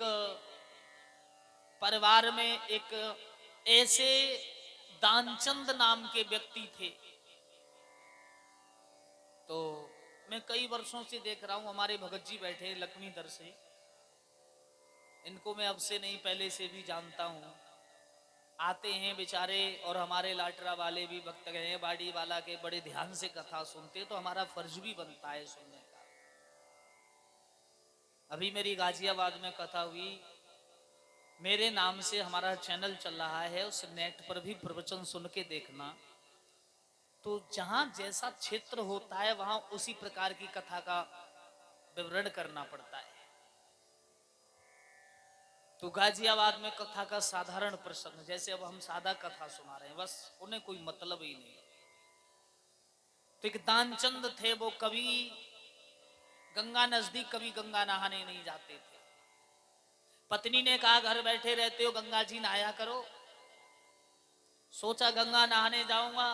एक परिवार में एक ऐसे दानचंद नाम के व्यक्ति थे। तो मैं कई वर्षों से देख रहा हूं, हमारे भगत जी बैठे लक्ष्मीधर से, इनको मैं अब से नहीं पहले से भी जानता हूं। आते हैं बेचारे, और हमारे लाटरा वाले भी भक्त गए बाड़ी वाला के बड़े ध्यान से कथा सुनते, तो हमारा फर्ज भी बनता है सुनने का। अभी मेरी गाजियाबाद में कथा हुई, मेरे नाम से हमारा चैनल चल रहा है, उस नेट पर भी प्रवचन सुन के देखना। तो जहां जैसा क्षेत्र होता है वहां उसी प्रकार की कथा का विवरण करना पड़ता है। तो गाजियाबाद में कथा का साधारण प्रसंग, जैसे अब हम सादा कथा सुना रहे हैं, बस उन्हें कोई मतलब ही नहीं। तो एक दानचंद थे, वो कभी गंगा नजदीक, कभी गंगा नहाने नहीं जाते थे। पत्नी ने कहा घर बैठे रहते हो, गंगा जी नहाया करो। सोचा गंगा नहाने जाऊंगा,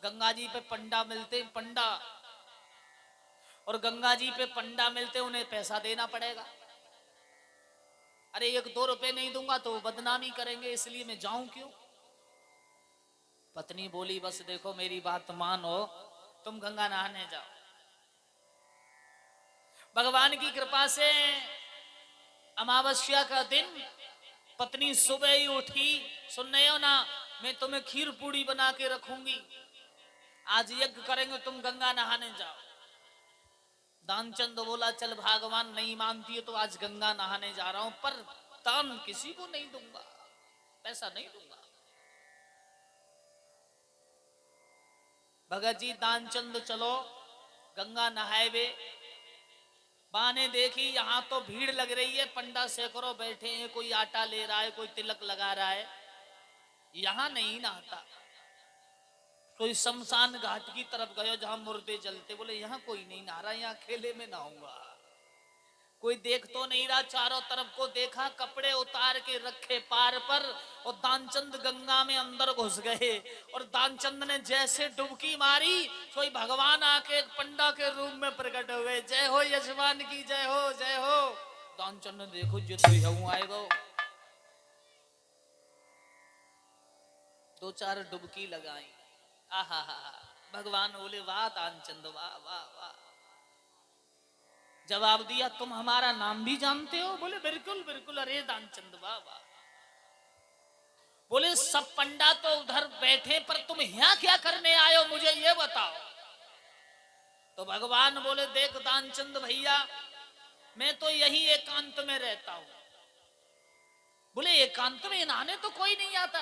गंगा जी पे पंडा मिलते, पंडा, और गंगा जी पे पंडा मिलते उन्हें पैसा देना पड़ेगा। अरे 1-2 रुपए नहीं दूंगा तो बदनामी करेंगे, इसलिए मैं जाऊं क्यों। पत्नी बोली बस देखो मेरी बात मानो, तुम गंगा नहाने जाओ। भगवान की कृपा से अमावस्या का दिन, पत्नी सुबह ही उठी, सुन रहे हो ना, मैं तुम्हें खीर पूड़ी बना के रखूंगी, आज यज्ञ करेंगे, तुम गंगा नहाने जाओ। दानचंद बोला चल, भगवान नहीं मानती है तो आज गंगा नहाने जा रहा हूं, पर दान किसी को नहीं दूंगा, पैसा नहीं दूंगा। भगत जी दानचंद चलो, गंगा नहाए वे। बाने देखी यहां तो भीड़ लग रही है, पंडा सैकड़ों बैठे हैं, कोई आटा ले रहा है, कोई तिलक लगा रहा है, यहां नहीं नहाता। कोई शमशान घाट की तरफ गए जहां मुर्दे जलते, बोले यहां कोई नहीं नहा रहा, यहाँ खेले में नहाऊंगा। कोई देख तो नहीं रहा, चारों तरफ को देखा, कपड़े उतार के रखे पार पर, और दानचंद गंगा में अंदर घुस गए। और दानचंद ने जैसे डुबकी मारी, कोई भगवान आके एक पंडा के रूप में प्रकट हुए। जय हो यजमान की, जय हो जय हो। दानचंद ने देखो जो तो आएगा, 2-4 डुबकी लगाई। आहा, भगवान बोले वाह दानचंद, वाह वाह वाह। जवाब दिया तुम हमारा नाम भी जानते हो? बोले बिल्कुल बिल्कुल। अरे दानचंद वाह वाह। बोले सब पंडा तो उधर बैठे, पर तुम यहाँ क्या करने आए हो, मुझे ये बताओ। तो भगवान बोले देख दानचंद भैया, मैं तो यही एकांत में रहता हूं। बोले एकांत में नहाने तो कोई नहीं आता।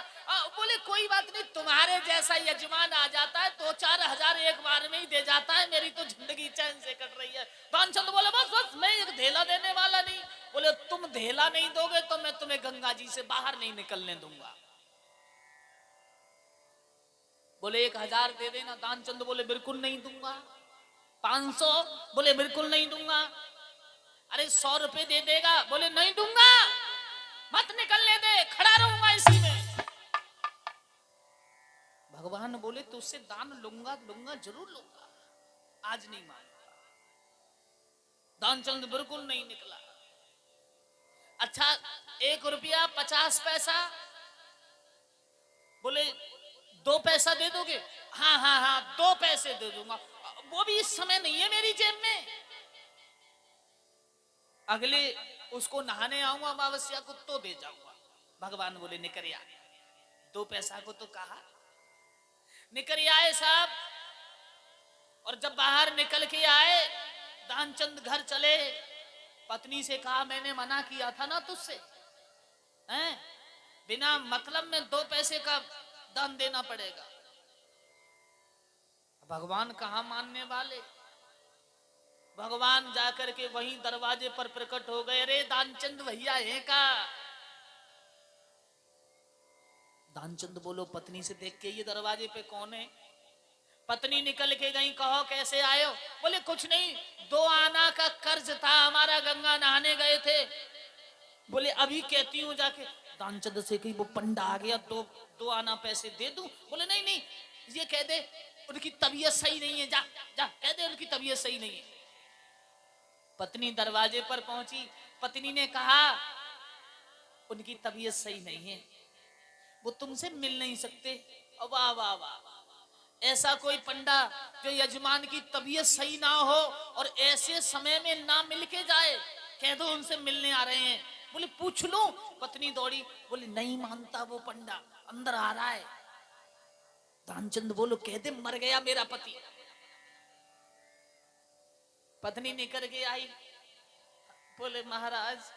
बोले कोई बात नहीं, तुम्हारे जैसा यजमान आ जाता है 2-4 हजार एक बार में ही दे जाता है, मेरी तो जिंदगी चैन से कट रही है। दानचंद बोले बस बस, मैं एक धेला देने वाला नहीं। बोले तुम धेला नहीं दोगे तो मैं तुम्हें गंगा जी से बाहर नहीं निकलने दूंगा। बोले 1000 दे देना। दानचंद बोले बिल्कुल नहीं दूंगा। 500? बोले बिल्कुल नहीं दूंगा। अरे 100 रुपए दे देगा? बोले नहीं दूंगा, मत निकलने दे, खड़ा रहूंगा इसी में। भगवान बोले तो उससे दान लूंगा लूंगा जरूर लूंगा, आज नहीं मानूंगा। दानचंद बिल्कुल नहीं निकला। अच्छा 1 रुपया 50 पैसा? बोले 2 पैसा दे दोगे? हाँ हाँ हाँ 2 पैसे दे दूंगा, वो भी इस समय नहीं है मेरी जेब में, अगले उसको नहाने आऊंगा अमावस्या को तो दे जाऊंगा। भगवान बोले निकल आ। 2 पैसा को तो कहा, निकल आए साहब। और जब बाहर निकल के आए, दानचंद घर चले। पत्नी से कहा मैंने मना किया था ना तुझसे, हैं? बिना मतलब में 2 पैसे का दान देना पड़ेगा। भगवान कहां मानने वाले। भगवान जाकर के वहीं दरवाजे पर प्रकट हो गए। अरे दानचंद भैया है का? दानचंद बोलो पत्नी से देख के ये दरवाजे पे कौन है। पत्नी निकल के गई, कहो कैसे आए हो? बोले कुछ नहीं, 2 आना का कर्ज था हमारा, गंगा नहाने गए थे। बोले अभी कहती हूँ जाके। दानचंद से कही वो पंडा आ गया, 2 आना पैसे दे दूं? बोले नहीं नहीं, ये कह दे उनकी तबीयत सही नहीं है, जा जा कह दे उनकी तबीयत सही नहीं है। पत्नी दरवाजे पर पहुंची, पत्नी ने कहा उनकी तबीयत सही नहीं है, वो तुमसे मिल नहीं सकते। वाह वाह वाह, ऐसा कोई पंडा जो यजमान की तबीयत सही ना हो और ऐसे समय में ना मिल के जाए, कह दो उनसे मिलने आ रहे हैं। बोले पूछ लो। पत्नी दौड़ी, बोले नहीं मानता वो पंडा, अंदर आ रहा है। दानचंद बोलो कह दे मर गया मेरा पति। पत्नी निकल के आई, बोले महाराज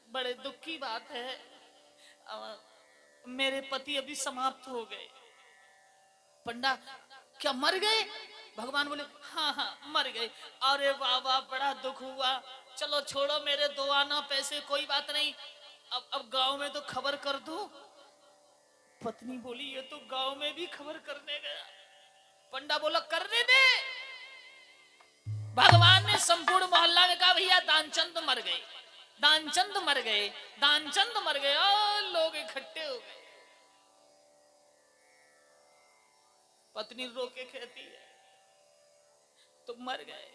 बड़े दुख की बात है, मेरे पति अभी समाप्त हो गए। पंडा, क्या मर गए? भगवान बोले हाँ हाँ मर गए। अरे बाबा बड़ा दुख हुआ, चलो छोड़ो मेरे 2 आना पैसे, कोई बात नहीं, अब गांव में तो खबर कर दो। पत्नी बोली ये तो गांव में भी खबर करने गया। पंडा बोला करने दे। भगवान ने संपूर्ण मोहल्ला में कहा भैया दानचंद मर गए, दानचंद मर गए, दानचंद मर गए, और लोग इकट्ठे हो गए। पत्नी रो के कहती है तुम मर गए,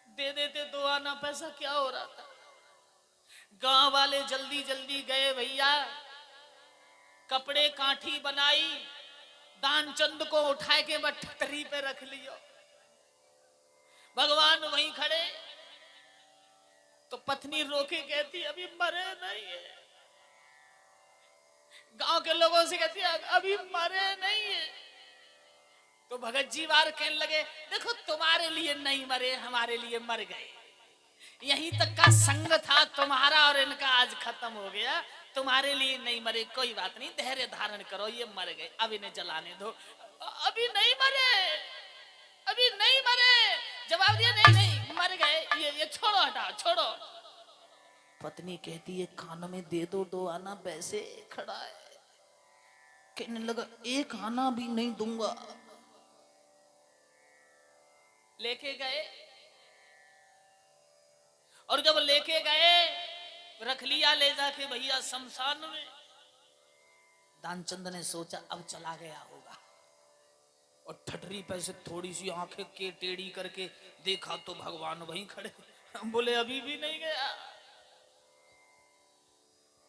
दे देते 2 आना पैसा क्या हो रहा था। गांव वाले जल्दी जल्दी गए भैया, कपड़े काठी बनाई, दानचंद को उठा के बट्टरी पे रख लियो। भगवान वहीं खड़े, तो पत्नी रोके कहती अभी मरे नहीं है। गांव के लोगों से कहती है अभी मरे नहीं है। तो भगत जी बार कहने लगे देखो तुम्हारे लिए नहीं मरे, हमारे लिए मर गए। यहीं तक का संग था तुम्हारा और इनका आज खत्म हो गया, तुम्हारे लिए नहीं मरे, कोई बात नहीं, धैर्य धारण करो, ये मर गए, अब इन्हें जलाने दो। अभी नहीं मरे, अभी नहीं मरे। जवाब दिया नहीं नहीं मर गए, ये छोड़ो, हटाओ छोड़ो। पत्नी कहती है कान में दे दो 2 आना पैसे। खड़ा है, कहने लगा 1 आना भी नहीं दूंगा। लेके गए, और जब लेके गए रख लिया ले जाके भैया शमशान में। दानचंद ने सोचा अब चला गया होगा, और ठठरी पे से थोड़ी सी आंखें के टेढ़ी करके देखा तो भगवान वहीं खड़े। बोले अभी भी नहीं गया।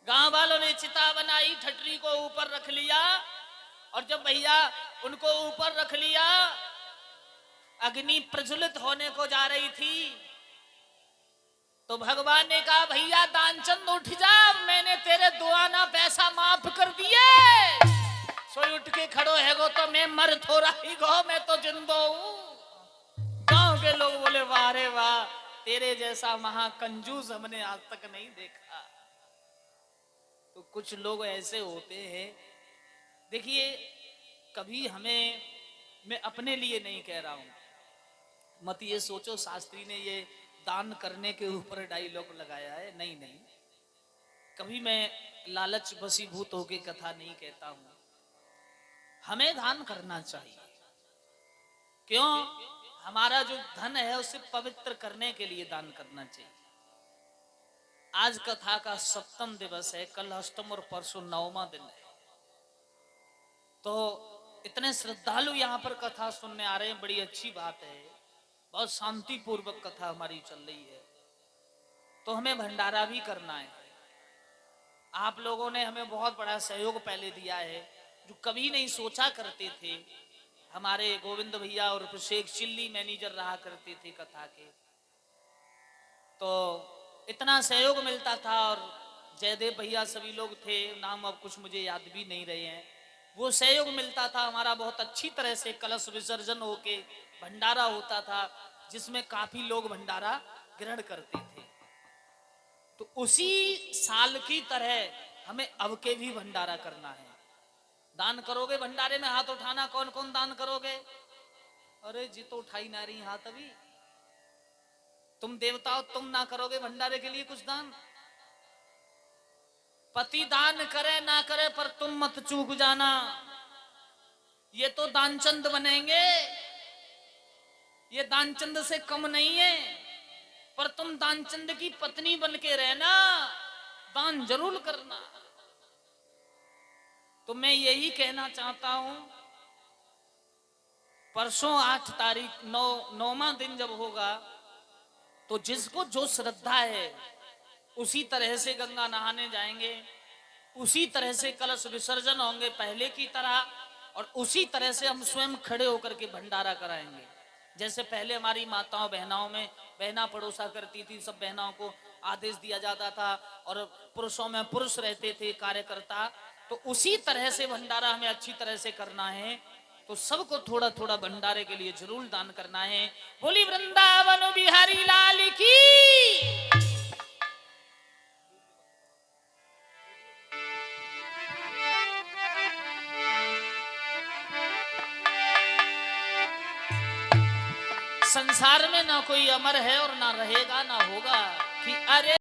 गांव वालों ने चिता बनाई, ठठरी को ऊपर रख लिया, और जब भैया उनको ऊपर रख लिया, अग्नि प्रज्वलित होने को जा रही थी, तो भगवान ने कहा भैया दानचंद उठ जा, मैंने तेरे 2 आना पैसा माफ कर दिए। सोई उठ के खड़ो है गो, तो मैं मर थोड़ा ही गो, मैं तो जिंदो हूं। गांव के लोग बोले वाह रे वाह, तेरे जैसा महाकंजूस हमने आज तक नहीं देखा। तो कुछ लोग ऐसे होते हैं, देखिए कभी हमें, मैं अपने लिए नहीं कह रहा हूं, मत ये सोचो शास्त्री ने ये दान करने के ऊपर डायलॉग लगाया है, नहीं नहीं, कभी मैं लालच वशीभूत होके कथा नहीं कहता हूं। हमें दान करना चाहिए, क्यों? हमारा जो धन है उसे पवित्र करने के लिए दान करना चाहिए। आज कथा का 7वां दिवस है, कल अष्टम और परसों 9वां दिन है। तो इतने श्रद्धालु यहाँ पर कथा सुनने आ रहे हैं, बड़ी अच्छी बात है, बहुत शांतिपूर्वक कथा हमारी चल रही है। तो हमें भंडारा भी करना है। आप लोगों ने हमें बहुत बड़ा सहयोग पहले दिया है, जो कभी नहीं सोचा करते थे। हमारे गोविंद भैया और शेख चिल्ली मैनेजर रहा करते थे कथा के, तो इतना सहयोग मिलता था, और जयदेव भैया सभी लोग थे, नाम अब कुछ मुझे याद भी नहीं रहे हैं। वो सहयोग मिलता था हमारा, बहुत अच्छी तरह से कलश विसर्जन होके भंडारा होता था, जिसमें काफी लोग भंडारा ग्रहण करते थे। तो उसी साल की तरह हमें अब के भी भंडारा करना है। दान करोगे भंडारे में? हाथ उठाना, कौन कौन दान करोगे? अरे जी तो उठाई ना रही हाथ अभी। तुम देवताओं, तुम ना करोगे भंडारे के लिए कुछ दान? पति दान करे ना करे पर तुम मत चूक जाना, ये तो दानचंद बनेंगे, ये दानचंद से कम नहीं है, पर तुम दानचंद की पत्नी बन के रहना, दान जरूर करना। तो मैं यही कहना चाहता हूं, परसों 8 तारीख 9वां दिन जब होगा, तो जिसको जो श्रद्धा है उसी तरह से गंगा नहाने जाएंगे, उसी तरह से कलश विसर्जन होंगे पहले की तरह, और उसी तरह से हम स्वयं खड़े होकर के भंडारा कराएंगे। जैसे पहले हमारी माताओं बहनाओं में बहना पड़ोसा करती थी, सब बहनाओं को आदेश दिया जाता था, और पुरुषों में पुरुष रहते थे कार्यकर्ता, तो उसी तरह से भंडारा हमें अच्छी तरह से करना है। तो सबको थोड़ा थोड़ा भंडारे के लिए जरूर दान करना है। बोली वृंदावन बिहारी लाल की। संसार में ना कोई अमर है और ना रहेगा ना होगा कि अरे